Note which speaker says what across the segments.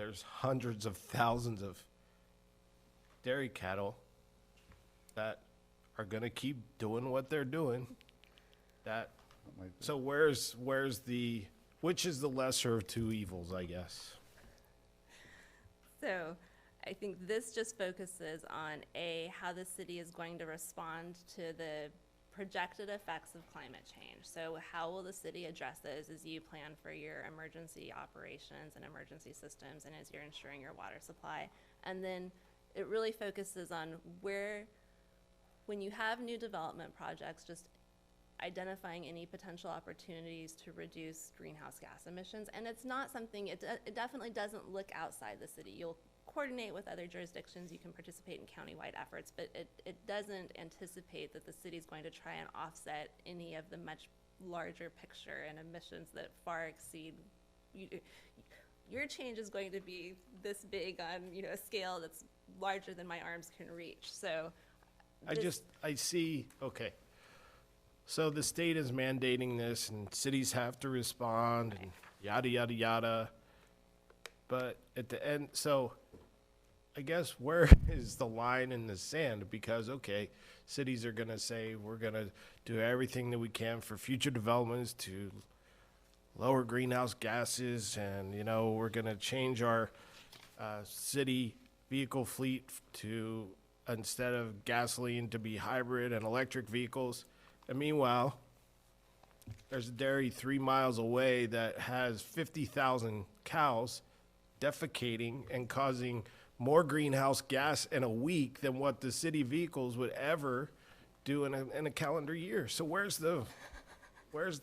Speaker 1: there's hundreds of thousands of dairy cattle that are gonna keep doing what they're doing. So which is the lesser of two evils, I guess?
Speaker 2: So I think this just focuses on how the city is going to respond to the projected effects of climate change. So how will the city address those as you plan for your emergency operations and emergency systems and as you're ensuring your water supply? And then it really focuses on when you have new development projects, just identifying any potential opportunities to reduce greenhouse gas emissions. And it's not something, it definitely doesn't look outside the city. You'll coordinate with other jurisdictions, you can participate in countywide efforts, but it doesn't anticipate that the city's going to try and offset any of the much larger picture and emissions that far exceed, your change is going to be this big on, a scale that's larger than my arms can reach. So
Speaker 1: I see, okay. So the state is mandating this and cities have to respond and yada, yada, yada. But at the end, so I guess where is the line in the sand? Because, okay, cities are going to say we're going to do everything that we can for future developments to lower greenhouse gases and, we're going to change our city vehicle fleet to, instead of gasoline, to be hybrid and electric vehicles. And meanwhile, there's a dairy 3 miles away that has 50,000 cows defecating and causing more greenhouse gas in a week than what the city vehicles would ever do in a calendar year. So where's the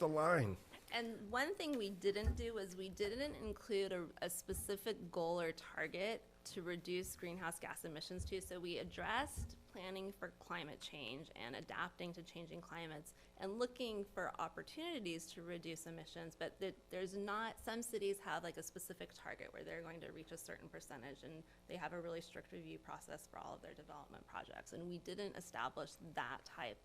Speaker 1: line?
Speaker 2: And one thing we didn't do is we didn't include a specific goal or target to reduce greenhouse gas emissions to. So we addressed planning for climate change and adapting to changing climates and looking for opportunities to reduce emissions, but there's not, some cities have like a specific target where they're going to reach a certain percentage, and they have a really strict review process for all of their development projects. And we didn't establish that type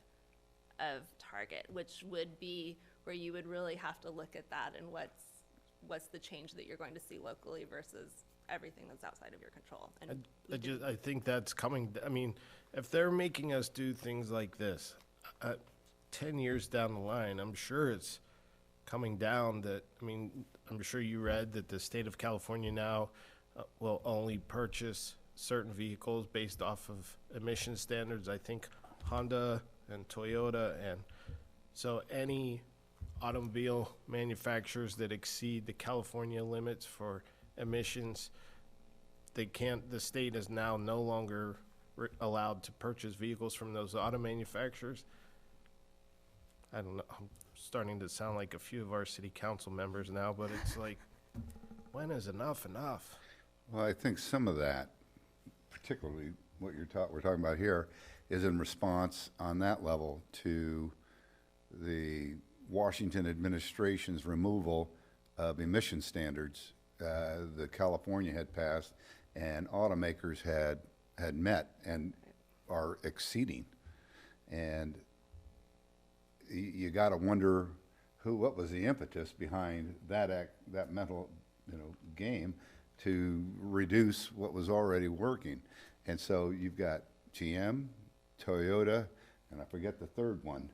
Speaker 2: of target, which would be where you would really have to look at that and what's the change that you're going to see locally versus everything that's outside of your control. And
Speaker 1: I think that's coming. I mean, if they're making us do things like this, 10 years down the line, I'm sure it's coming down that, I'm sure you read that the state of California now will only purchase certain vehicles based off of emission standards. I think Honda and Toyota, and so any automobile manufacturers that exceed the California limits for emissions, the state is now no longer allowed to purchase vehicles from those auto manufacturers. I don't know, I'm starting to sound like a few of our city council members now, but it's like, when is enough enough?
Speaker 3: Well, I think some of that, particularly what we're talking about here, is in response on that level to the Washington administration's removal of emission standards that California had passed and automakers had met and are exceeding. And you got to wonder what was the impetus behind that mental game to reduce what was already working. And so you've got GM, Toyota, and I forget the third one.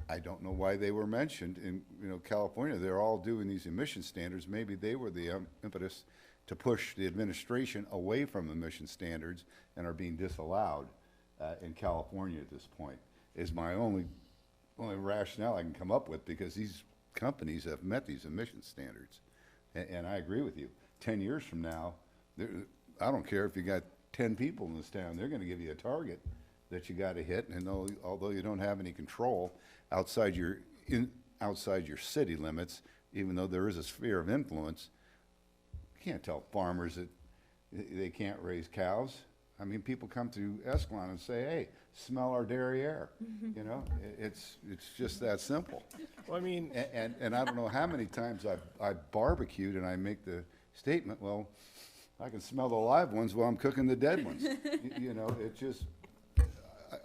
Speaker 3: I don't know why they were mentioned in California. They're all doing these emission standards. Maybe they were the impetus to push the administration away from emission standards and are being disallowed in California at this point, is my only rationale I can come up with, because these companies have met these emission standards. And I agree with you. 10 years from now, I don't care if you got 10 people in this town, they're going to give you a target that you got to hit. And although you don't have any control outside your city limits, even though there is a sphere of influence, you can't tell farmers that they can't raise cows. I mean, people come to Escalon and say, "Hey, smell our dairy air." It's just that simple.
Speaker 1: Well, I mean,
Speaker 3: and I don't know how many times I've barbecued and I make the statement, "Well, I can smell the live ones while I'm cooking the dead ones." It just,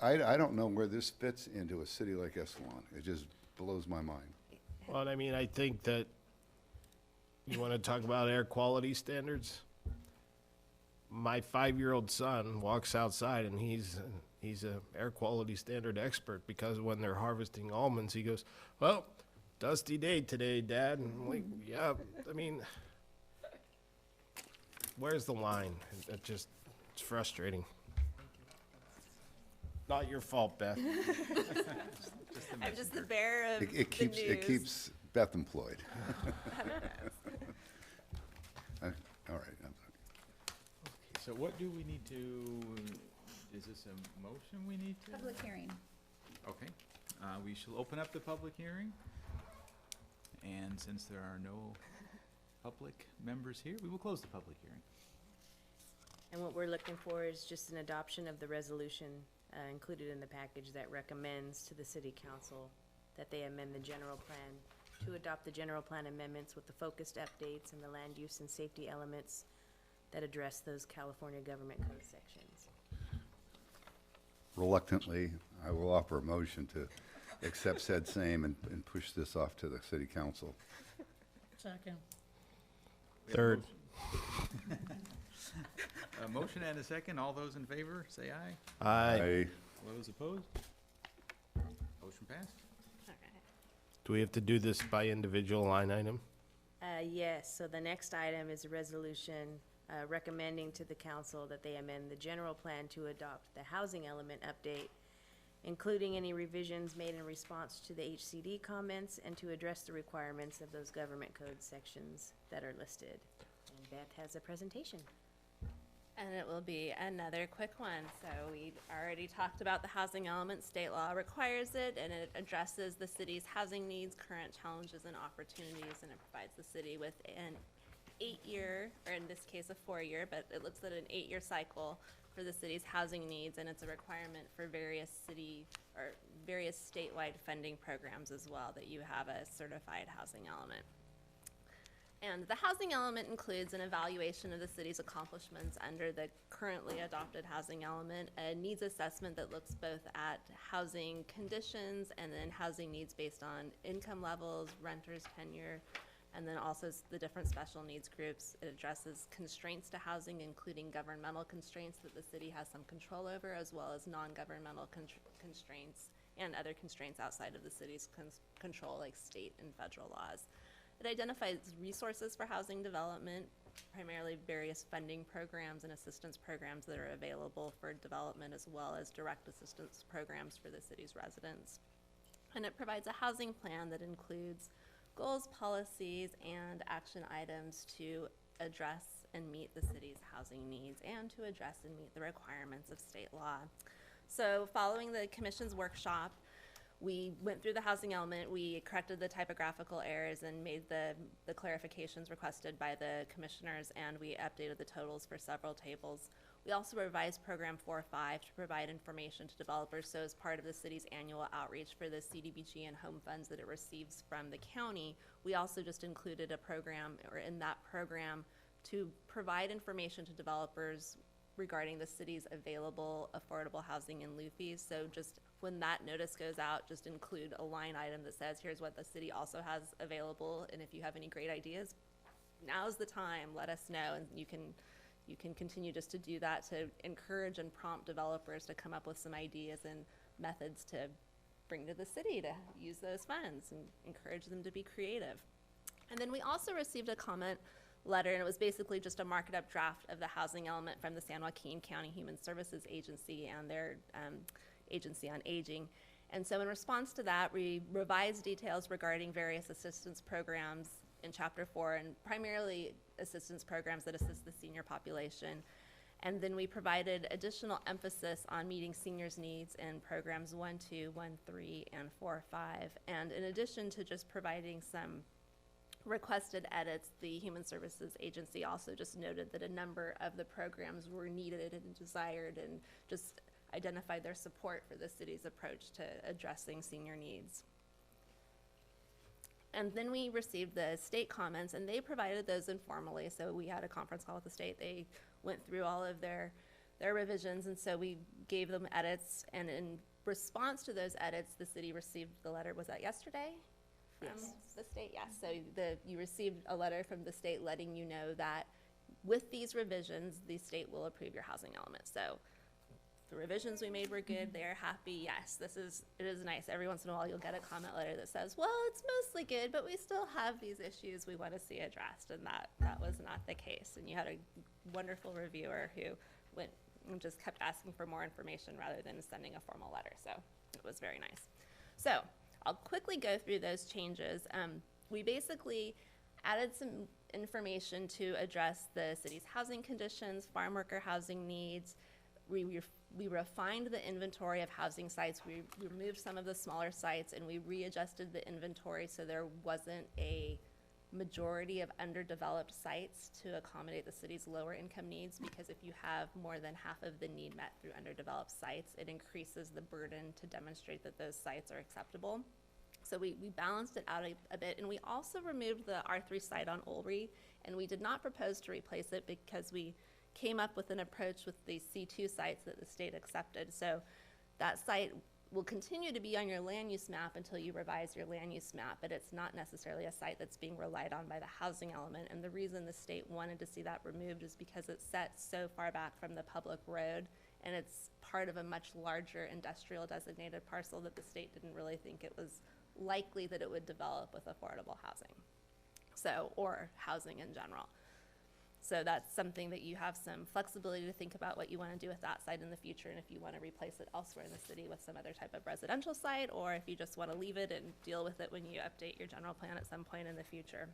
Speaker 3: I don't know where this fits into a city like Escalon. It just blows my mind.
Speaker 1: well, I mean, I think that, You want to talk about air quality standards? My 5-year-old son walks outside and he's a air quality standard expert because when they're harvesting almonds, he goes, "Well, dusty day today, Dad." And I'm like, yeah, I mean, where's the line? It's frustrating. Not your fault, Beth.
Speaker 2: I'm just the bearer of
Speaker 3: It
Speaker 2: the news.
Speaker 3: keeps Beth employed. All right, I'm sorry.
Speaker 4: So what do we need to, is this a motion we need to?
Speaker 5: Public hearing.
Speaker 4: Okay, we shall open up the public hearing. And since there are no public members here, we will close the public hearing.
Speaker 6: And what we're looking for is just an adoption of the resolution included in the package that recommends to the city council that they amend the general plan to adopt the general plan amendments with the focused updates and the land use and safety elements that address those California government code sections.
Speaker 3: Reluctantly, I will offer a motion to accept said same and push this off to the city council.
Speaker 5: Second.
Speaker 4: We have a
Speaker 1: Third.
Speaker 4: motion. A motion and a second. All those in favor, say aye.
Speaker 1: Aye.
Speaker 4: All those opposed? Motion passed.
Speaker 2: Okay.
Speaker 1: Do we have to do this by individual line item?
Speaker 6: Yes, so the next item is a resolution recommending to the council that they amend the general plan to adopt the housing element update, including any revisions made in response to the HCD comments and to address the requirements of those government code sections that are listed. And Beth has a presentation.
Speaker 2: And it will be another quick one. So we already talked about the housing element. State law requires it, and it addresses the city's housing needs, current challenges, and opportunities, and it provides the city with an 8-year, or in this case, a 4-year, but it looks at an 8-year cycle for the city's housing needs, and it's a requirement for various city or various statewide funding programs as well, that you have a certified housing element. And the housing element includes an evaluation of the city's accomplishments under the currently adopted housing element, a needs assessment that looks both at housing conditions and then housing needs based on income levels, renters' tenure, and then also the different special needs groups. It addresses constraints to housing, including governmental constraints that the city has some control over, as well as non-governmental constraints and other constraints outside of the city's control, like state and federal laws. It identifies resources for housing development, primarily various funding programs and assistance programs that are available for development, as well as direct assistance programs for the city's residents. And it provides a housing plan that includes goals, policies, and action items to address and meet the city's housing needs and to address and meet the requirements of state law. So following the commission's workshop, we went through the housing element, we corrected the typographical errors and made the clarifications requested by the commissioners, and we updated the totals for several tables. We also revised Program 4.5 to provide information to developers. So as part of the city's annual outreach for the CDBG and home funds that it receives from the county, we also just included a program, or in that program, to provide information to developers regarding the city's available affordable housing in lieu fees. So just when that notice goes out, just include a line item that says, here's what the city also has available, and if you have any great ideas, now's the time, let us know. And you can continue just to do that to encourage and prompt developers to come up with some ideas and methods to bring to the city to use those funds and encourage them to be creative. And then we also received a comment letter, and it was basically just a marked up draft of the housing element from the San Joaquin County Human Services Agency and their Agency on Aging. And so in response to that, we revised details regarding various assistance programs in Chapter 4, and primarily assistance programs that assist the senior population. And then we provided additional emphasis on meeting seniors' needs in programs 1.2, 1.3, and 4.5. And in addition to just providing some requested edits, the Human Services Agency also just noted that a number of the programs were needed and desired, and just identified their support for the city's approach to addressing senior needs. And then we received the state comments, and they provided those informally. So we had a conference call with the state. They went through all of their revisions, and so we gave them edits. And in response to those edits, the city received the letter. Was that yesterday? from
Speaker 6: Yes.
Speaker 2: the state? Yes. So you received a letter from the state letting you know that with these revisions, the state will approve your housing element. So the revisions we made were good. They're happy. Yes, it is nice. Every once in a while, you'll get a comment letter that says, well, it's mostly good, but we still have these issues we want to see addressed. And that was not the case. And you had a wonderful reviewer who went and just kept asking for more information rather than sending a formal letter. So it was very nice. So I'll quickly go through those changes. We basically added some information to address the city's housing conditions, farm worker housing needs. We refined the inventory of housing sites. We removed some of the smaller sites, and we readjusted the inventory so there wasn't a majority of underdeveloped sites to accommodate the city's lower income needs, because if you have more than half of the need met through underdeveloped sites, it increases the burden to demonstrate that those sites are acceptable. So we balanced it out a bit, and we also removed the R3 site on Ulrey, and we did not propose to replace it because we came up with an approach with the C2 sites that the state accepted. So that site will continue to be on your land use map until you revise your land use map, but it's not necessarily a site that's being relied on by the housing element. And the reason the state wanted to see that removed is because it's set so far back from the public road, and it's part of a much larger industrial designated parcel that the state didn't really think it was likely that it would develop with affordable housing, or housing in general. So that's something that you have some flexibility to think about what you want to do with that site in the future, and if you want to replace it elsewhere in the city with some other type of residential site, or if you just want to leave it and deal with it when you update your general plan at some point in the future.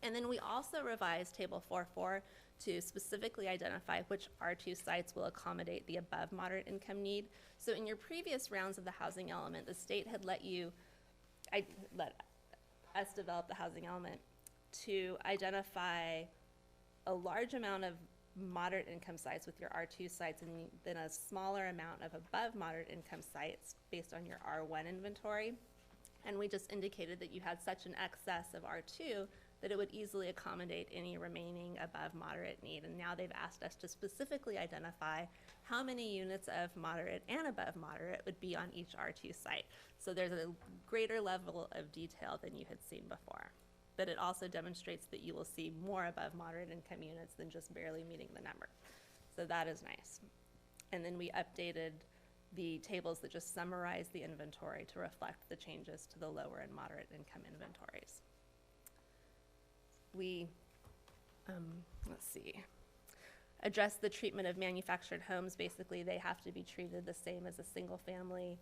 Speaker 2: And then we also revised Table 4.4 to specifically identify which R2 sites will accommodate the above moderate income need. So in your previous rounds of the housing element, the state had let us develop the housing element to identify a large amount of moderate income sites with your R2 sites, and then a smaller amount of above moderate income sites based on your R1 inventory. And we just indicated that you had such an excess of R2 that it would easily accommodate any remaining above moderate need. And now they've asked us to specifically identify how many units of moderate and above moderate would be on each R2 site. So there's a greater level of detail than you had seen before. But it also demonstrates that you will see more above moderate income units than just barely meeting the number. So that is nice. And then we updated the tables that just summarize the inventory to reflect the changes to the lower and moderate income inventories. We, address the treatment of manufactured homes. Basically, they have to be treated the same as a single family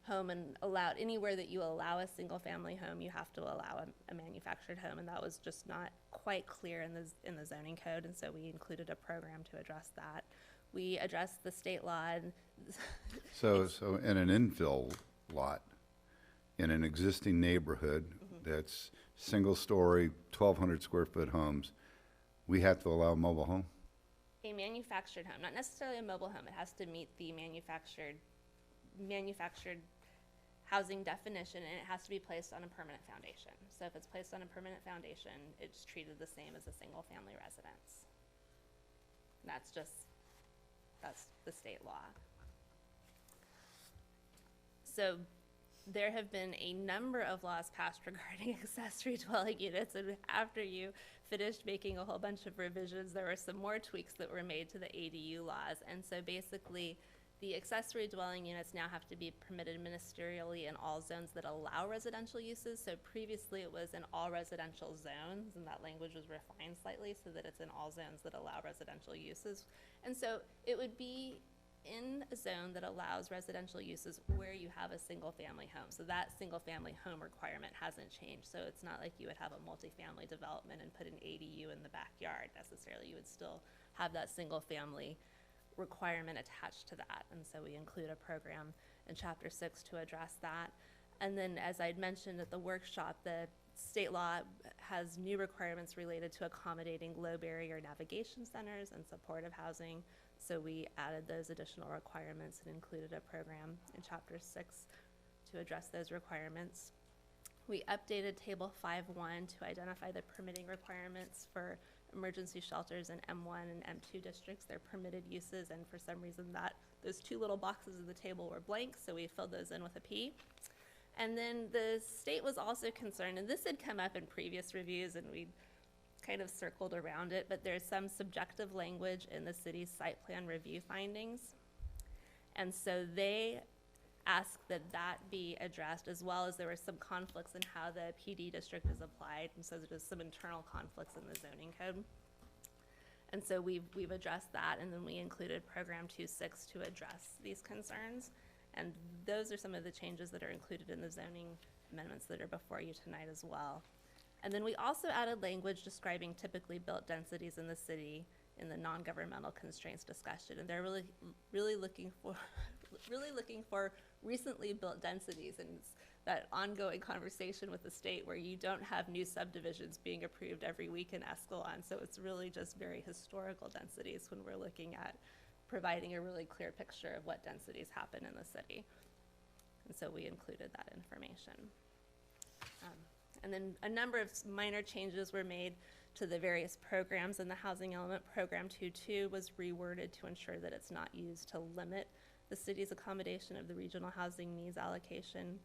Speaker 2: home, and allowed anywhere that you allow a single family home, you have to allow a manufactured home, and that was just not quite clear in the zoning code, and so we included a program to address that. We addressed the state law. And
Speaker 3: So in an infill lot, in an existing neighborhood that's single-story, 1,200 square foot homes, we have to allow a mobile home?
Speaker 2: a manufactured home, not necessarily a mobile home, it has to meet the manufactured housing definition, and it has to be placed on a permanent foundation. So if it's placed on a permanent foundation, it's treated the same as a single-family residence. That's the state law. So there have been a number of laws passed regarding accessory dwelling units, and after you finished making a whole bunch of revisions, there were some more tweaks that were made to the ADU laws. And so basically, the accessory dwelling units now have to be permitted ministerially in all zones that allow residential uses. So previously it was in all residential zones, and that language was refined slightly so that it's in all zones that allow residential uses. And so it would be in a zone that allows residential uses where you have a single family home. So that single family home requirement hasn't changed. So it's not like you would have a multifamily development and put an ADU in the backyard necessarily. You would still have that single family requirement attached to that, and so we include a program in Chapter 6 to address that. And then, as I'd mentioned at the workshop, the state law has new requirements related to accommodating low barrier navigation centers and supportive housing, so we added those additional requirements and included a program in Chapter 6 to address those requirements. We updated Table 5.1 to identify the permitting requirements for emergency shelters in M1 and M2 districts. They're permitted uses, and for some reason those two little boxes of the table were blank, so we filled those in with a P. And then the state was also concerned, and this had come up in previous reviews, and we kind of circled around it, but there's some subjective language in the city's site plan review findings. And so they asked that that be addressed, as well as there were some conflicts in how the PD district is applied, and so there's some internal conflicts in the zoning code. And so we've addressed that, and then we included Program 2.6 to address these concerns. And those are some of the changes that are included in the zoning amendments that are before you tonight as well. And then we also added language describing typically built densities in the city in the non-governmental constraints discussion. And they're really looking for recently built densities, and it's that ongoing conversation with the state where you don't have new subdivisions being approved every week in Escalon. So it's really just very historical densities when we're looking at providing a really clear picture of what densities happen in the city. And so we included that information. And then a number of minor changes were made to the various programs in the housing element. Program 2.2 was reworded to ensure that it's not used to limit the city's accommodation of the regional housing needs allocation.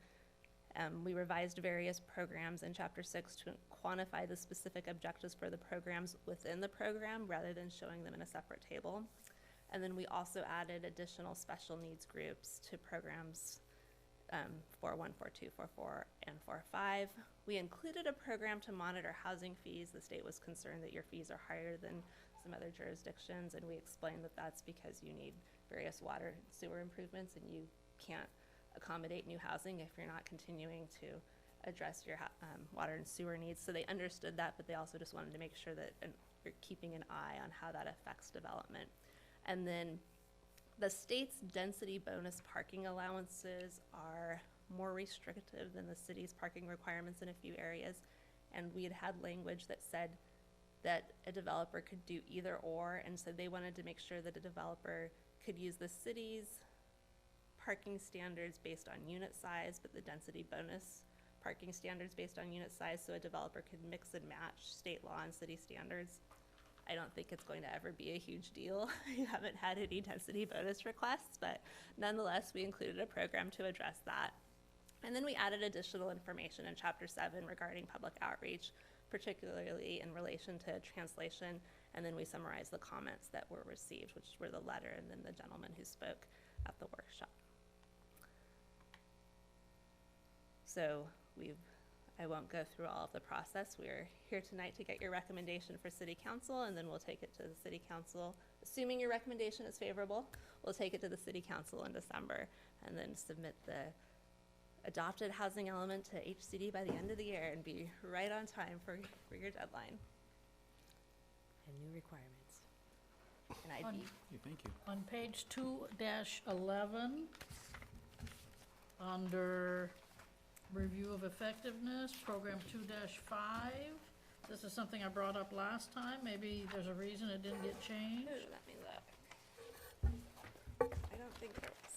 Speaker 2: We revised various programs in Chapter 6 to quantify the specific objectives for the programs within the program rather than showing them in a separate table. And then we also added additional special needs groups to programs 4.1, 4.2, 4.4, and 4.5. We included a program to monitor housing fees. The state was concerned that your fees are higher than some other jurisdictions, and we explained that that's because you need various water and sewer improvements, and you can't accommodate new housing if you're not continuing to address your water and sewer needs. So they understood that, but they also just wanted to make sure that you're keeping an eye on how that affects development. And then the state's density bonus parking allowances are more restrictive than the city's parking requirements in a few areas. And we had language that said that a developer could do either or, and so they wanted to make sure that a developer could use the city's parking standards based on unit size, but the density bonus parking standards based on unit size, so a developer could mix and match state law and city standards. I don't think it's going to ever be a huge deal. You haven't had any density bonus requests, but nonetheless, we included a program to address that. And then we added additional information in Chapter 7 regarding public outreach, particularly in relation to translation, and then we summarized the comments that were received, which were the letter and then the gentleman who spoke at the workshop. So I won't go through all of the process. We're here tonight to get your recommendation for City Council, and then we'll take it to the City Council. Assuming your recommendation is favorable, we'll take it to the City Council in December, and then submit the adopted housing element to HCD by the end of the year and be right on time for your deadline.
Speaker 6: And new requirements.
Speaker 2: And I'd be
Speaker 4: Thank you.
Speaker 5: On page 2-11, under review of effectiveness, program 2-5, this is something I brought up last time. Maybe there's a reason it didn't get changed.
Speaker 2: Ooh, let me look. I don't think there was.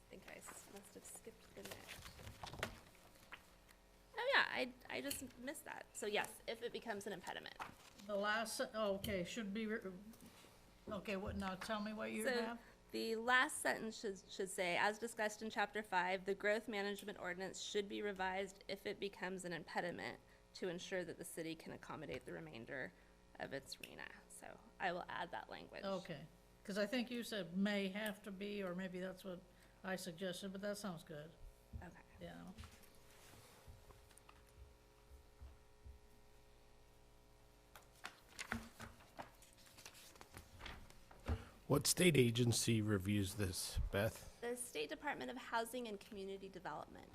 Speaker 2: I think I must have skipped the next. Oh yeah, I just missed that. So yes, if it becomes an impediment.
Speaker 5: The last, okay, should be, okay, what, now tell me what you
Speaker 2: So
Speaker 5: have.
Speaker 2: the last sentence should say, as discussed in Chapter 5, the growth management ordinance should be revised if it becomes an impediment to ensure that the city can accommodate the remainder of its RENA. So I will add that language.
Speaker 5: Okay, because I think you said may have to be, or maybe that's what I suggested, but that sounds good,
Speaker 2: Okay.
Speaker 5: yeah.
Speaker 1: What state agency reviews this, Beth?
Speaker 2: The State Department of Housing and Community Development.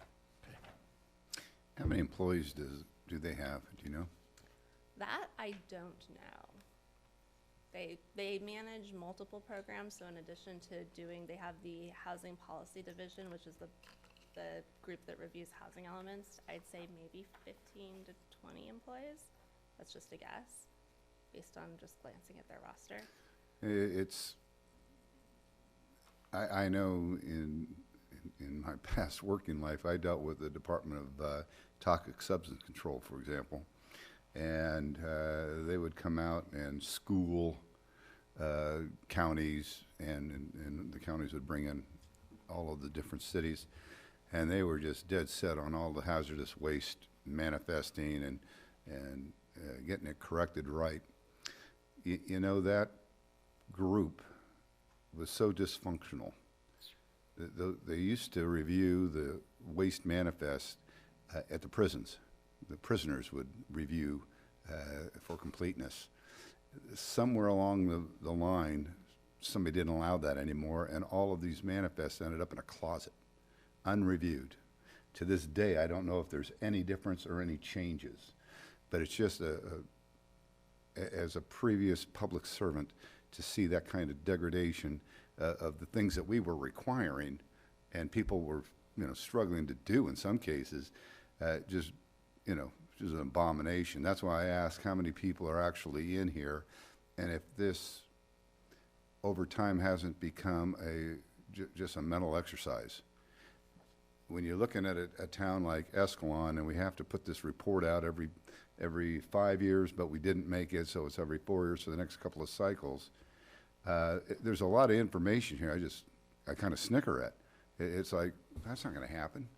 Speaker 3: How many employees do they have? Do you know?
Speaker 2: That I don't know. They manage multiple programs, so in addition to they have the Housing Policy Division, which is the group that reviews housing elements. I'd say maybe 15 to 20 employees. That's just a guess, based on just glancing at their roster.
Speaker 3: I know in my past working life, I dealt with the Department of Toxic Substance Control, for example, and they would come out and school counties, and the counties would bring in all of the different cities, and they were just dead set on all the hazardous waste manifesting and getting it corrected right. You know, that group was so dysfunctional. They used to review the waste manifest at the prisons. The prisoners would review for completeness. Somewhere along the line, somebody didn't allow that anymore, and all of these manifests ended up in a closet, unreviewed. To this day, I don't know if there's any difference or any changes, but it's just as a previous public servant, to see that kind of degradation of the things that we were requiring and people were, struggling to do in some cases, just an abomination. That's why I ask how many people are actually in here, and if this over time hasn't become just a mental exercise. When you're looking at a town like Escalon, and we have to put this report out every 5 years, but we didn't make it, so it's every 4 years for the next couple of cycles. There's a lot of information here. I kind of snicker at. It's like, that's not going to happen.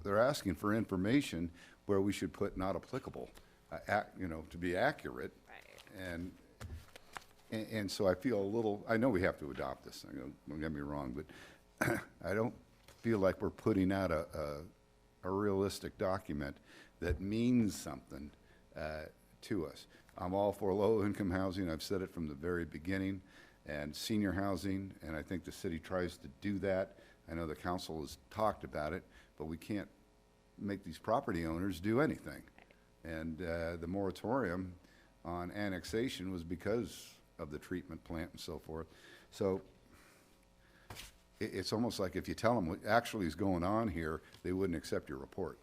Speaker 3: They're asking for information where we should put not applicable, to be accurate.
Speaker 2: Right.
Speaker 3: And so I feel a little, I know we have to adopt this thing, don't get me wrong, but I don't feel like we're putting out a realistic document that means something to us. I'm all for low-income housing. I've said it from the very beginning, and senior housing, and I think the city tries to do that. I know the council has talked about it, but we can't make these property owners do anything. And the moratorium on annexation was because of the treatment plant and so forth. So it's almost like if you tell them what actually is going on here, they wouldn't accept your report.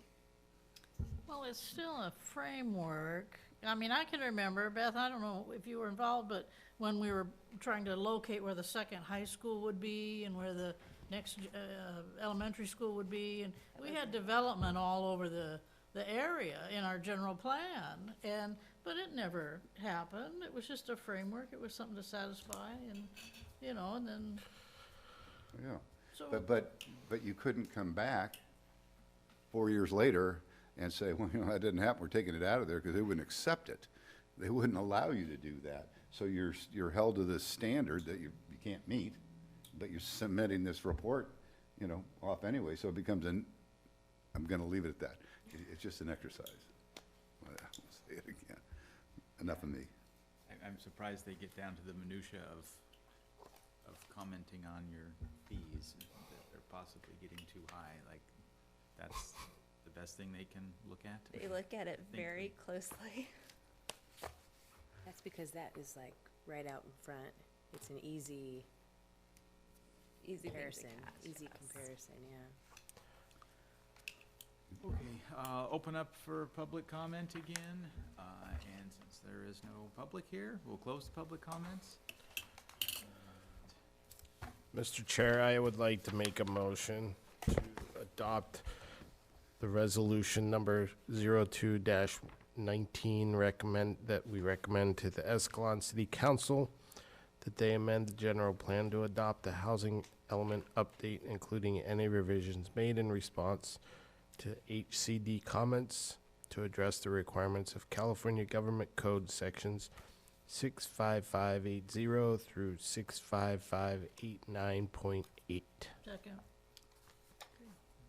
Speaker 5: Well, it's still a framework. I mean, I can remember, Beth, I don't know if you were involved, but when we were trying to locate where the second high school would be and where the next elementary school would be, and we had development all over the area in our general plan, but it never happened. It was just a framework. It was something to satisfy, and and then
Speaker 3: Yeah.
Speaker 5: so.
Speaker 3: But you couldn't come back 4 years later and say, well, that didn't happen, we're taking it out of there, because they wouldn't accept it. They wouldn't allow you to do that. So you're held to this standard that you can't meet, but you're submitting this report, off anyway, so it becomes I'm gonna leave it at that. It's just an exercise. I'll say it again. Enough of me.
Speaker 4: I'm surprised they get down to the minutia of commenting on your fees, that they're possibly getting too high. Like, that's the best thing they can look at?
Speaker 2: They look at it
Speaker 4: Think
Speaker 2: very closely.
Speaker 6: That's because that is like right out in front. It's an easy
Speaker 2: Easy thing to
Speaker 6: comparison,
Speaker 2: catch,
Speaker 6: easy
Speaker 2: yes.
Speaker 6: comparison, yeah.
Speaker 4: Okay, open up for public comment again, and since there is no public here, we'll close the public comments.
Speaker 1: Mr. Chair, I would like to make a motion to adopt the resolution number 02-19 we recommend to the Escalon City Council that they amend the general plan to adopt the housing element update, including any revisions made in response to HCD comments to address the requirements of California Government Code sections 65580 through 65589.8.
Speaker 5: Second.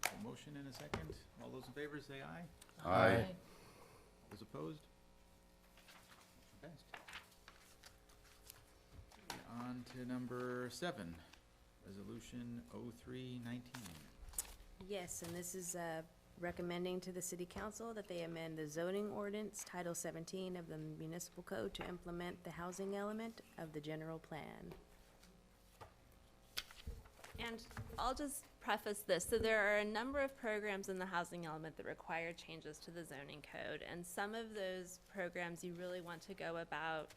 Speaker 4: A motion and a second. All those in favor say aye.
Speaker 3: Aye.
Speaker 4: Those opposed? Passed. On to number 7, resolution 0319.
Speaker 6: Yes, and this is recommending to the city council that they amend the zoning ordinance, Title 17 of the municipal code to implement the housing element of the general plan.
Speaker 2: And I'll just preface this. So there are a number of programs in the housing element that require changes to the zoning code. And some of those programs you really want to go about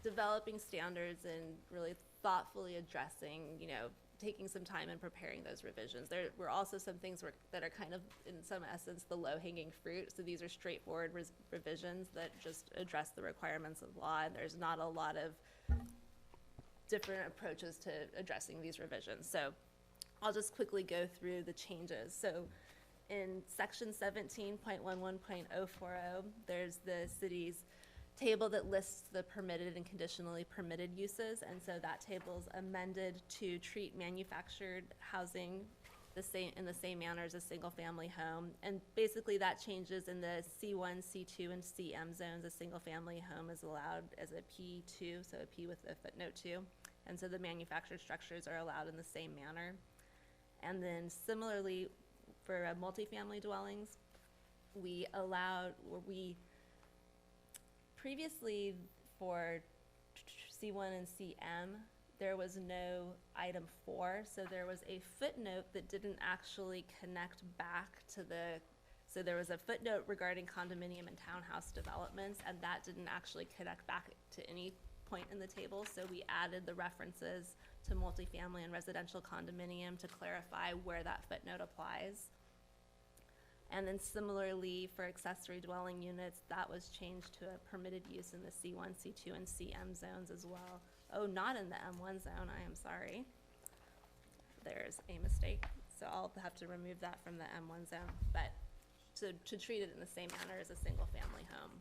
Speaker 2: developing standards and really thoughtfully addressing, taking some time and preparing those revisions. There were also some things that are kind of, in some essence, the low-hanging fruit. So these are straightforward revisions that just address the requirements of law. And there's not a lot of different approaches to addressing these revisions. So I'll just quickly go through the changes. So in section 17.11.040, there's the city's table that lists the permitted and conditionally permitted uses, and so that table's amended to treat manufactured housing in the same manner as a single-family home. And basically that changes in the C1, C2, and CM zones. A single-family home is allowed as a P2, so a P with a footnote 2. And so the manufactured structures are allowed in the same manner. And then similarly, for multifamily dwellings, we previously for C1 and CM, there was no item 4, so there was a footnote that didn't actually connect back to so there was a footnote regarding condominium and townhouse developments, and that didn't actually connect back to any point in the table, so we added the references to multifamily and residential condominium to clarify where that footnote applies. And then similarly for accessory dwelling units, that was changed to a permitted use in the C1, C2, and CM zones as well. Oh, not in the M1 zone, I am sorry. There's a mistake, so I'll have to remove that from the M1 zone, but to treat it in the same manner as a single-family home.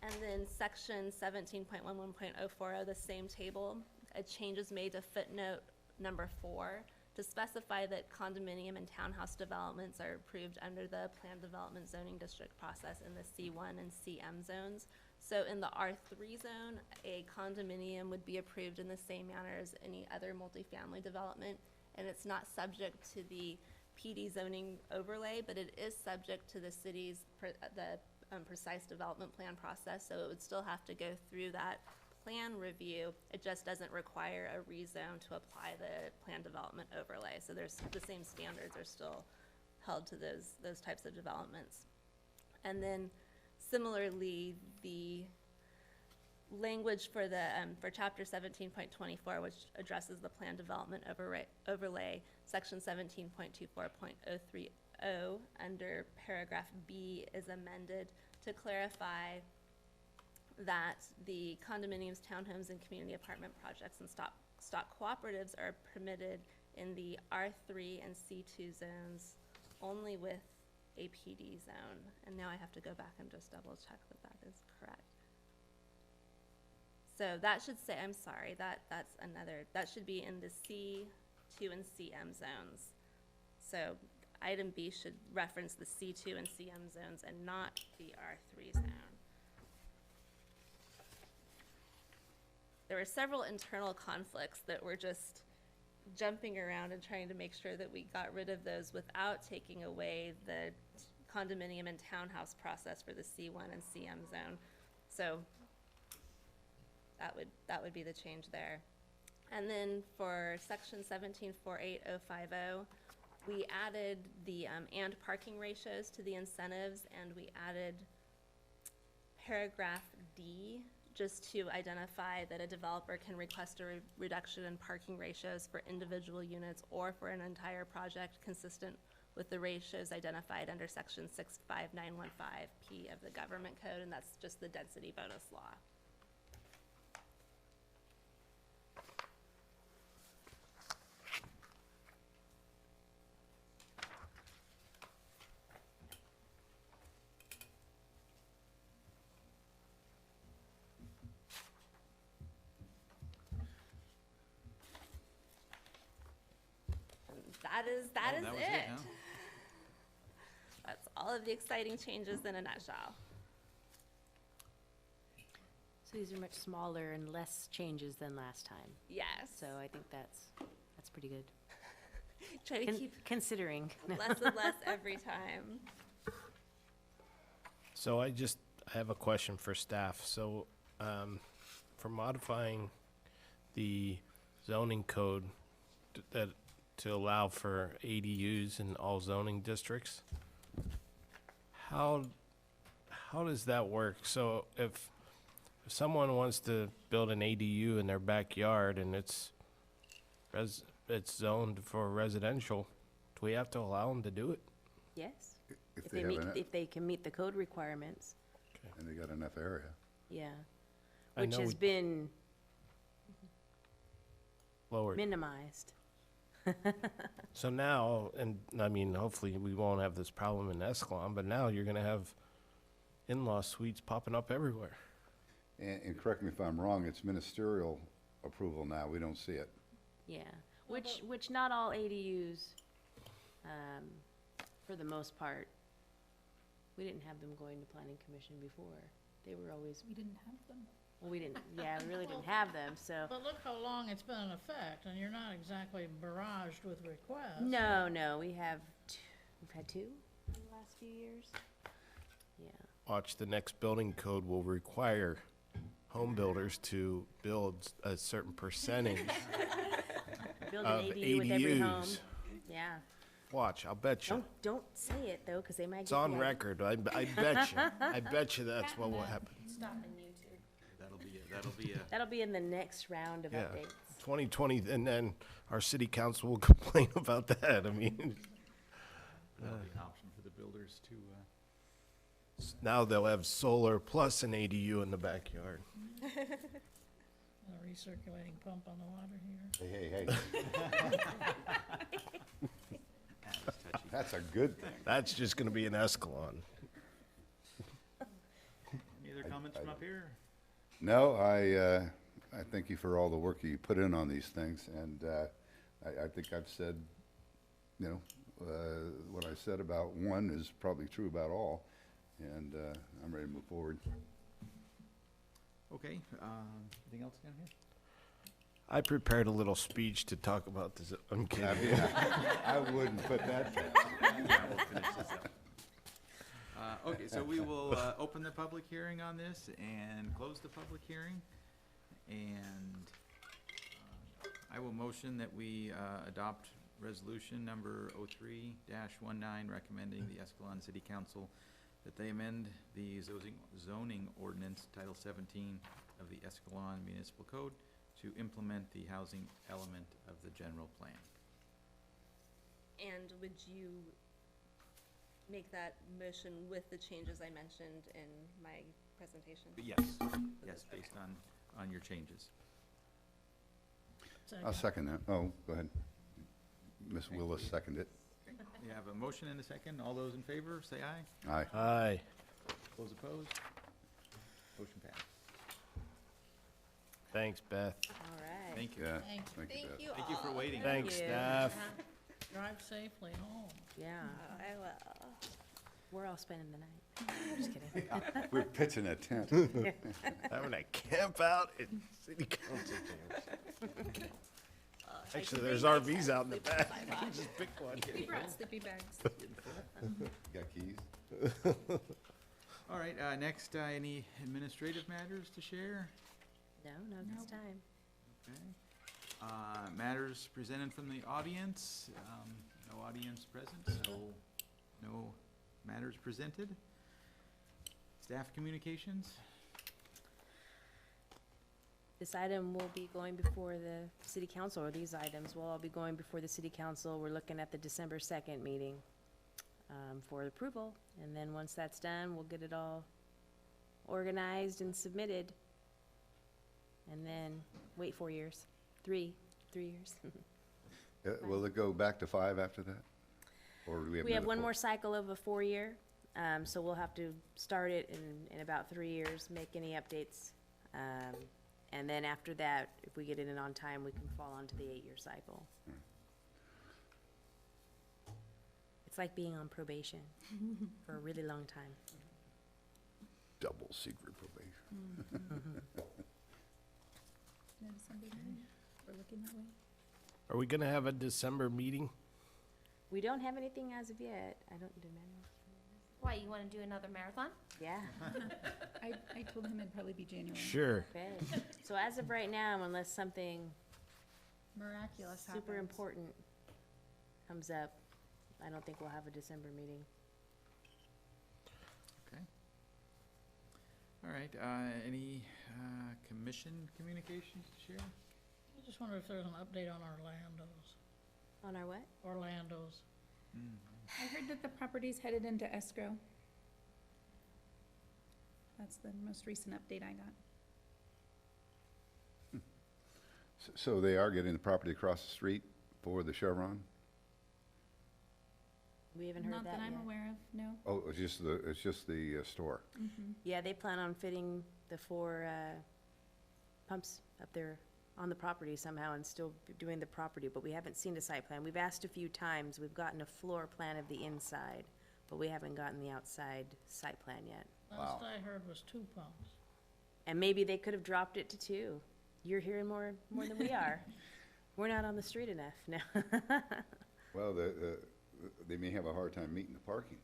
Speaker 2: And then section 17.11.040, the same table, a change is made to footnote number 4 to specify that condominium and townhouse developments are approved under the planned development zoning district process in the C1 and CM zones. So in the R3 zone, a condominium would be approved in the same manner as any other multifamily development, and it's not subject to the PD zoning overlay, but it is subject to the city's precise development plan process, so it would still have to go through that plan review. It just doesn't require a rezone to apply the plan development overlay. So there's the same standards are still held to those types of developments. And then similarly, the language for the for chapter 17.24, which addresses the plan development overlay, section 17.24.030 under paragraph B is amended to clarify that the condominiums, townhomes, and community apartment projects and stock cooperatives are permitted in the R3 and C2 zones only with a PD zone. And now I have to go back and just double check that that is correct. So that should say, I'm sorry, that should be in the C2 and CM zones. So item B should reference the C2 and CM zones and not the R3 zone. There were several internal conflicts that were just jumping around and trying to make sure that we got rid of those without taking away the condominium and townhouse process for the C1 and CM zone. So that would be the change there. And then for section 17.48050, we added the and parking ratios to the incentives, and we added paragraph D just to identify that a developer can request a reduction in parking ratios for individual units or for an entire project consistent with the ratios identified under section 65915P of the government code, and that's just the density bonus law. That is
Speaker 4: was
Speaker 2: it.
Speaker 4: huh?
Speaker 2: That's all of the exciting changes in a nutshell.
Speaker 6: So these are much smaller and less changes than last time.
Speaker 2: Yes.
Speaker 6: So I think that's pretty good.
Speaker 2: Try to keep
Speaker 6: Considering.
Speaker 2: less and less every time.
Speaker 1: So I have a question for staff. So, for modifying the zoning code to allow for ADUs in all zoning districts, how does that work? So if someone wants to build an ADU in their backyard and it's zoned for residential, do we have to allow them to do it?
Speaker 6: Yes.
Speaker 3: If
Speaker 6: If
Speaker 3: they
Speaker 6: they
Speaker 3: have
Speaker 6: meet,
Speaker 3: an,
Speaker 6: if they can meet the code requirements,
Speaker 3: and they got enough area.
Speaker 6: yeah.
Speaker 1: I
Speaker 6: Which
Speaker 1: know
Speaker 6: has been
Speaker 1: lowered.
Speaker 6: minimized.
Speaker 1: So now, and I mean, hopefully we won't have this problem in Escalon, but now you're gonna have in-law suites popping up everywhere.
Speaker 3: And correct me if I'm wrong, it's ministerial approval now, we don't see it.
Speaker 6: Yeah, which not all ADUs, for the most part, we didn't have them going to planning commission before. They were always,
Speaker 7: We didn't have them.
Speaker 6: well, we really didn't have them, so.
Speaker 5: But look how long it's been in effect, and you're not exactly barraged with requests.
Speaker 6: No, we've had two in the last few years. Yeah,
Speaker 1: Watch, the next building code will require home builders to build a certain percentage
Speaker 6: build
Speaker 1: of
Speaker 6: an ADU with every home.
Speaker 1: ADUs.
Speaker 6: Yeah,
Speaker 1: Watch, I'll bet you.
Speaker 6: don't say it though, because they might get
Speaker 1: It's on
Speaker 6: you.
Speaker 1: record. I bet you. I bet you that's what will happen.
Speaker 6: That'll be in the next round of
Speaker 1: Yeah.
Speaker 6: updates.
Speaker 1: 2020, and then our city council will complain about that. I mean,
Speaker 4: That'll be an option for the builders to,
Speaker 1: now they'll have solar plus an ADU in the backyard.
Speaker 5: A recirculating pump on the water here.
Speaker 3: Hey,
Speaker 4: that's touchy.
Speaker 3: that's a good thing.
Speaker 1: That's just gonna be an Escalon.
Speaker 4: Any other comments from up here?
Speaker 3: No, I thank you for all the work you put in on these things, and I think I've said, you know, what I said about one is probably true about all, and I'm ready to move forward.
Speaker 4: Okay, anything else down here?
Speaker 1: I prepared a little speech to talk about this. I'm kidding.
Speaker 3: I wouldn't put that down.
Speaker 4: Yeah, we'll finish this up. Okay, so we will open the public hearing on this and close the public hearing. And I will motion that we adopt resolution number 03-19, recommending the Escalon City Council that they amend the zoning ordinance, Title 17 of the Escalon Municipal Code to implement the housing element of the general plan.
Speaker 2: And would you make that motion with the changes I mentioned in my presentation?
Speaker 4: But yes, yes, based on your changes.
Speaker 3: I'll second that. Oh, go ahead. Ms. Willis seconded it.
Speaker 4: We have a motion and a second. All those in favor, say aye.
Speaker 3: Aye.
Speaker 1: Aye.
Speaker 4: Those opposed? Motion passed.
Speaker 1: Thanks, Beth.
Speaker 6: All right.
Speaker 4: Thank you.
Speaker 3: Yeah.
Speaker 5: Thank
Speaker 3: Thank you, Beth.
Speaker 4: Thank you for waiting.
Speaker 1: Thanks,
Speaker 6: you.
Speaker 1: staff.
Speaker 5: Drive safely home.
Speaker 6: Yeah,
Speaker 2: Oh, I will.
Speaker 6: we're all spending the night. Just kidding.
Speaker 3: We're pitching a tent.
Speaker 1: Having a camp out in city council chambers. Actually, there's RVs out in the back. Just pick one.
Speaker 7: We brought sleeping bags.
Speaker 3: Got keys?
Speaker 4: All right, next, any administrative matters to share?
Speaker 6: No, not this time.
Speaker 4: Okay. Matters presented from the audience, no audience present, so no matters presented. Staff communications?
Speaker 6: This item will be going before the city council, or these items will all be going before the city council. We're looking at the December 2nd meeting for approval. And then once that's done, we'll get it all organized and submitted. And then wait 4 years, 3 years.
Speaker 3: Will it go back to 5 after that? Or do we have
Speaker 6: We have
Speaker 3: another
Speaker 6: one
Speaker 3: 4?
Speaker 6: more cycle of a 4-year, so we'll have to start it in about 3 years, make any updates. And then after that, if we get it in on time, we can fall onto the 8-year cycle. It's like being on probation for a really long time.
Speaker 3: Double secret probation.
Speaker 7: No, December 9th. We're looking that way.
Speaker 1: Are we gonna have a December meeting?
Speaker 6: We don't have anything as of yet. I don't do many.
Speaker 8: Why, you want to do another marathon?
Speaker 6: Yeah,
Speaker 7: I told him it'd probably be January.
Speaker 1: Sure.
Speaker 6: okay. So as of right now, unless something
Speaker 7: Miraculous happens.
Speaker 6: super important comes up, I don't think we'll have a December meeting.
Speaker 4: Okay. All right, any commission communications to share?
Speaker 5: I just wonder if there's an update on Orlando's.
Speaker 6: On our what?
Speaker 5: Orlando's.
Speaker 7: I heard that the property's headed into escrow. That's the most recent update I got.
Speaker 3: So they are getting the property across the street for the Chevron?
Speaker 6: We haven't heard
Speaker 7: Not
Speaker 6: that
Speaker 7: that I'm
Speaker 6: yet.
Speaker 7: aware of, no.
Speaker 3: Oh, it's just the store.
Speaker 6: Yeah, they plan on fitting the 4 pumps up there on the property somehow and still doing the property, but we haven't seen the site plan. We've asked a few times, we've gotten a floor plan of the inside, but we haven't gotten the outside site plan yet.
Speaker 5: Last I heard was 2 pumps.
Speaker 6: And maybe they could have dropped it to 2. You're hearing more than we are. We're not on the street enough now.
Speaker 3: Well, they may have a hard time meeting the parking.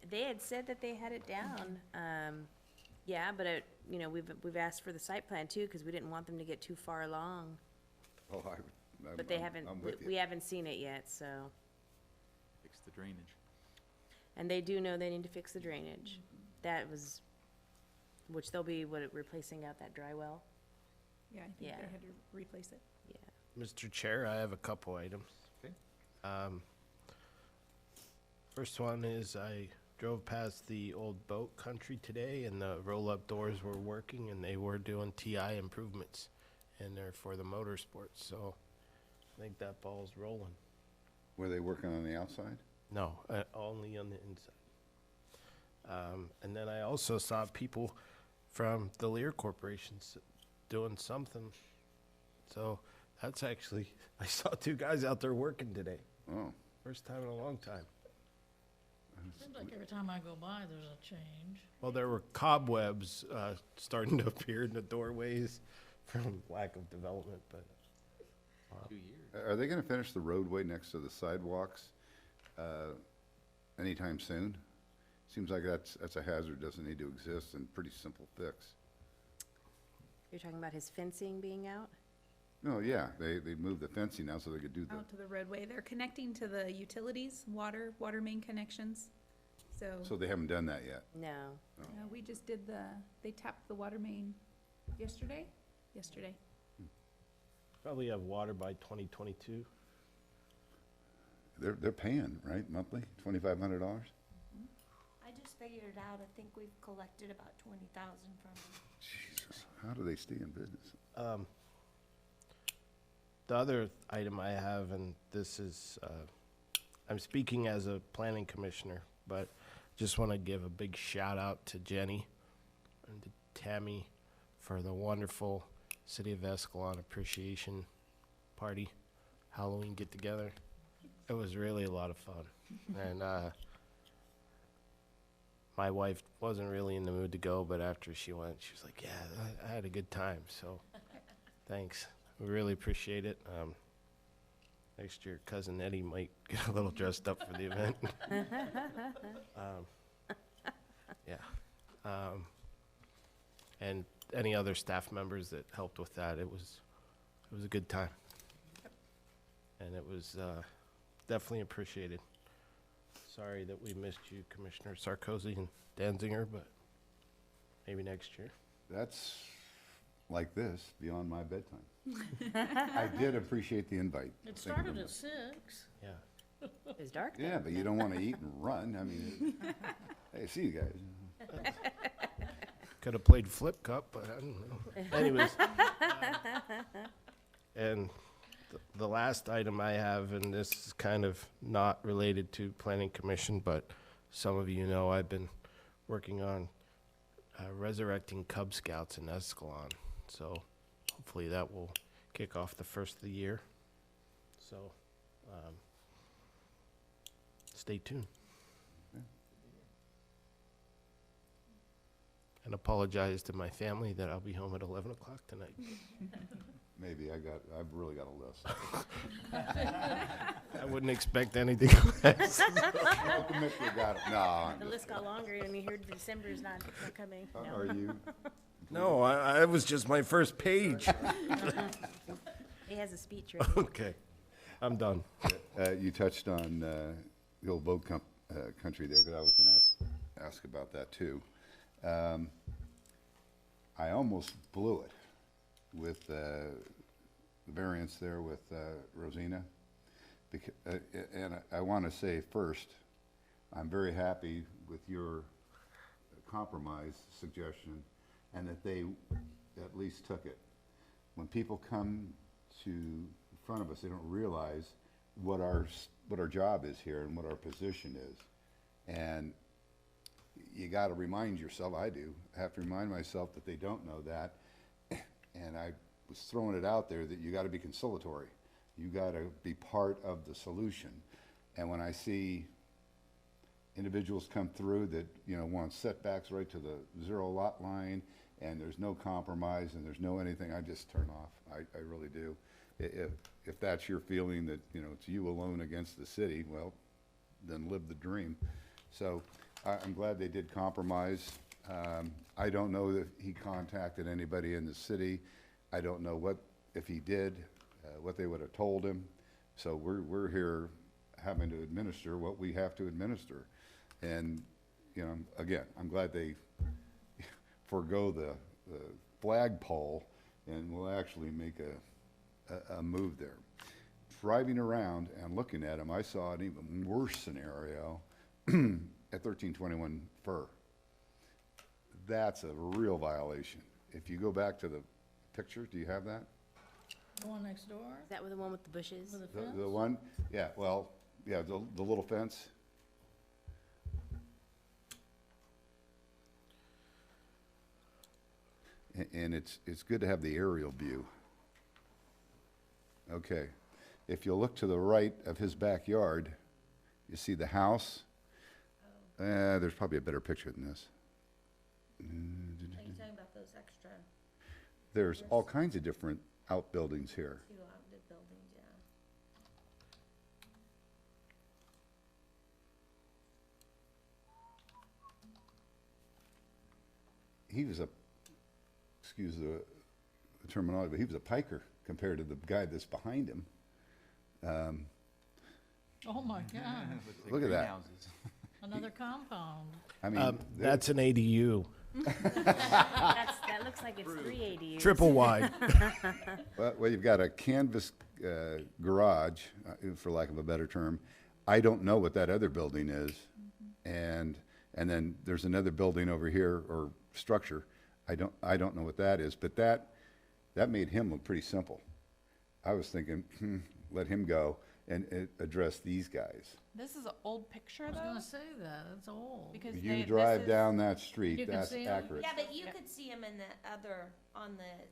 Speaker 6: They had said that they had it down. Yeah, but you know, we've asked for the site plan too, because we didn't want them to get too far along.
Speaker 3: Oh,
Speaker 6: But they haven't,
Speaker 3: I'm with
Speaker 6: we
Speaker 3: you.
Speaker 6: haven't seen it yet, so.
Speaker 4: Fix the drainage.
Speaker 6: And they do know they need to fix the drainage. That was, which they'll be, replacing out that dry well?
Speaker 7: Yeah, I think
Speaker 6: Yeah.
Speaker 7: they had to replace it.
Speaker 6: Yeah.
Speaker 1: Mr. Chair, I have a couple items.
Speaker 4: Okay.
Speaker 1: First one is I drove past the old boat country today, and the roll-up doors were working, and they were doing TI improvements in there for the motorsports, so I think that ball's rolling.
Speaker 3: Were they working on the outside?
Speaker 1: No, only on the inside. And then I also saw people from the Lear Corporations doing something. So that's actually, I saw 2 guys out there working today.
Speaker 3: Oh,
Speaker 1: First time in a long time.
Speaker 5: Seems like every time I go by, there's a change.
Speaker 1: Well, there were cobwebs starting to appear in the doorways from lack of development, but
Speaker 4: 2 years.
Speaker 3: are they gonna finish the roadway next to the sidewalks, anytime soon? Seems like that's a hazard, doesn't need to exist, and pretty simple fix.
Speaker 6: You're talking about his fencing being out?
Speaker 3: No, yeah, they moved the fencing now so they could do the,
Speaker 7: Out to the roadway. They're connecting to the utilities, water main connections.
Speaker 3: so they haven't done that yet.
Speaker 6: No.
Speaker 7: We just did they tapped the water main yesterday? Yesterday.
Speaker 1: probably have water by 2022.
Speaker 3: They're paying, right, monthly, $2,500?
Speaker 8: I just figured it out. I think we've collected about 20,000 from them.
Speaker 3: Jesus, how do they stay in business?
Speaker 1: The other item I have, and this is, I'm speaking as a planning commissioner, but just want to give a big shout out to Jenny and to Tammy for the wonderful City of Escalon Appreciation Party, Halloween get-together. It was really a lot of fun. And my wife wasn't really in the mood to go, but after she went, she was like, yeah, I had a good time, so thanks. We really appreciate it. Next year, Cousin Eddie might get a little dressed up for the event. Yeah. And any other staff members that helped with that, it was a good time. And it was definitely appreciated. Sorry that we missed you, Commissioner Sarkozy and Danziger, but maybe next year.
Speaker 3: That's like this, beyond my bedtime. I did appreciate the invite.
Speaker 5: It
Speaker 3: Thank you
Speaker 5: started
Speaker 3: very
Speaker 5: at
Speaker 3: much.
Speaker 5: 6.
Speaker 1: Yeah.
Speaker 6: It's dark
Speaker 3: Yeah,
Speaker 6: there.
Speaker 3: but you don't want to eat and run. I mean, hey, see you guys.
Speaker 1: Could have played flip cup, but I don't know. Anyways. And the last item I have, and this is kind of not related to Planning Commission, but some of you know I've been working on resurrecting Cub Scouts in Escalon. So hopefully that will kick off the first of the year. So stay tuned. And apologize to my family that I'll be home at 11 o'clock tonight.
Speaker 3: Maybe I've really got a list.
Speaker 1: I wouldn't expect anything less.
Speaker 3: No, Commissioner got it. No,
Speaker 6: The list got longer and you heard December is not coming. No.
Speaker 3: are you?
Speaker 1: No, I was just my first page.
Speaker 6: He has a speech ready.
Speaker 1: Okay, I'm done.
Speaker 3: You touched on the old boat country there, because I was going to ask about that too. I almost blew it with the variance there with Rosina. And I want to say first, I'm very happy with your compromise suggestion, and that they at least took it. when people come to in front of us, they don't realize what our job is here and what our position is. And you gotta remind yourself, I do, have to remind myself that they don't know that. And I was throwing it out there that you gotta be conciliatory. You gotta be part of the solution. And when I see individuals come through that, you know, want setbacks right to the 0 lot line, and there's no compromise and there's no anything, I just turn off. I really do. If that's your feeling that, you know, it's you alone against the city, well, then live the dream. So I'm glad they did compromise. I don't know that he contacted anybody in the city. I don't know what, if he did, what they would have told him. So we're here having to administer what we have to administer. And, you know, again, I'm glad they forego the flagpole and will actually make a move there. Driving around and looking at them, I saw an even worse scenario at 1321 Fur. That's a real violation. If you go back to the picture, do you have that?
Speaker 5: The one next door
Speaker 6: Is that the one with the bushes?
Speaker 5: with the fence?
Speaker 3: The one, yeah, well, yeah, the little fence. And it's good to have the aerial view. Okay, if you look to the right of his backyard, you see the house. There's probably a better picture than this.
Speaker 8: Are you talking about those extra
Speaker 3: There's all kinds of different outbuildings here.
Speaker 8: two outlet buildings, yeah?
Speaker 3: He was excuse the terminology, but he was a piker compared to the guy that's behind him.
Speaker 5: Oh, my God.
Speaker 4: Looks like
Speaker 3: Look at that.
Speaker 4: greenhouses.
Speaker 5: Another compound.
Speaker 3: I mean,
Speaker 1: That's an ADU,
Speaker 6: That looks like it's 380.
Speaker 1: triple wide.
Speaker 3: well, you've got a canvas garage, for lack of a better term. I don't know what that other building is, and then there's another building over here or structure. I don't know what that is, but that made him look pretty simple. I was thinking, let him go and address these guys.
Speaker 9: This is an old picture
Speaker 5: I was
Speaker 9: though,
Speaker 5: gonna say that, it's old.
Speaker 9: because
Speaker 3: You drive down that street,
Speaker 5: You can
Speaker 3: that's
Speaker 5: see 'em?
Speaker 3: accurate.
Speaker 8: Yeah, but you
Speaker 9: Yeah.
Speaker 8: could see them in the other,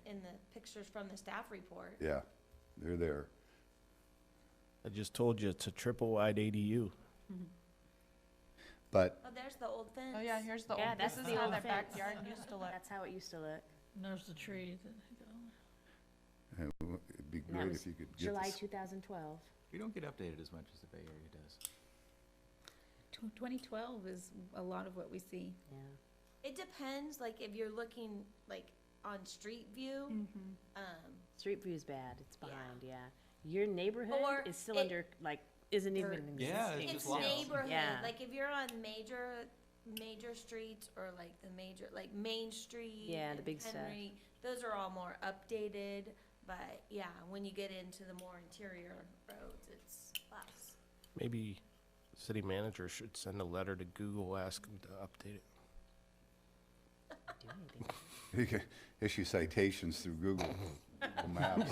Speaker 8: in the pictures from the staff report.
Speaker 3: Yeah, they're there.
Speaker 1: I just told you it's a triple wide ADU.
Speaker 3: But
Speaker 8: Oh, there's the old fence.
Speaker 9: Oh yeah, here's the
Speaker 6: Yeah,
Speaker 9: old,
Speaker 6: that's
Speaker 9: this
Speaker 6: the
Speaker 9: is how
Speaker 6: old
Speaker 9: their
Speaker 6: fence.
Speaker 9: backyard used to look.
Speaker 6: That's how it used to look.
Speaker 5: And there's the tree that,
Speaker 3: it'd be
Speaker 6: And that
Speaker 3: great
Speaker 6: was
Speaker 3: if you could get
Speaker 6: July
Speaker 3: this.
Speaker 6: 2012.
Speaker 4: We don't get updated as much as the Bay Area does.
Speaker 7: 2012 is a lot of what we see.
Speaker 6: Yeah.
Speaker 8: It depends, like, if you're looking, like, on street view,
Speaker 6: Street view's bad. It's
Speaker 8: Yeah.
Speaker 6: behind, yeah. Your neighborhood
Speaker 8: Or
Speaker 6: is still
Speaker 8: it-
Speaker 6: under, like, isn't
Speaker 8: or-
Speaker 6: even
Speaker 4: Yeah,
Speaker 6: existing.
Speaker 4: it's
Speaker 8: it's
Speaker 4: just lots.
Speaker 8: neighborhood,
Speaker 6: Yeah.
Speaker 8: like, if you're on major streets, or like the major, like Main Street.
Speaker 6: Yeah, the
Speaker 8: and
Speaker 6: big stuff.
Speaker 8: Henry, those are all more updated, but yeah, when you get into the more interior roads, it's less.
Speaker 1: Maybe city manager should send a letter to Google, ask them to update it.
Speaker 6: Do anything.
Speaker 3: You can issue citations through Google Maps.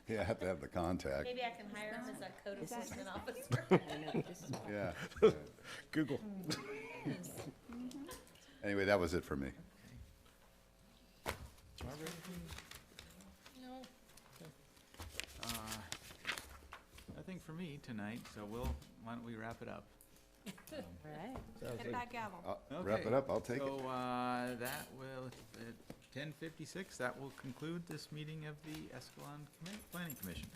Speaker 3: Yeah, I have to have the contact.
Speaker 8: Maybe I can hire him as a code
Speaker 6: This is-
Speaker 8: enforcement officer.
Speaker 6: I don't know, this is
Speaker 3: Yeah.
Speaker 1: Google.
Speaker 3: Anyway, that was it for me.
Speaker 5: no,
Speaker 4: Nothing for me tonight, so why don't we wrap it up?
Speaker 6: all right.
Speaker 9: Hit that gavel.
Speaker 3: Wrap it
Speaker 4: Okay,
Speaker 3: up, I'll take it.
Speaker 4: So, that will, at 10:56, that will conclude this meeting of the Escalon Planning Commission.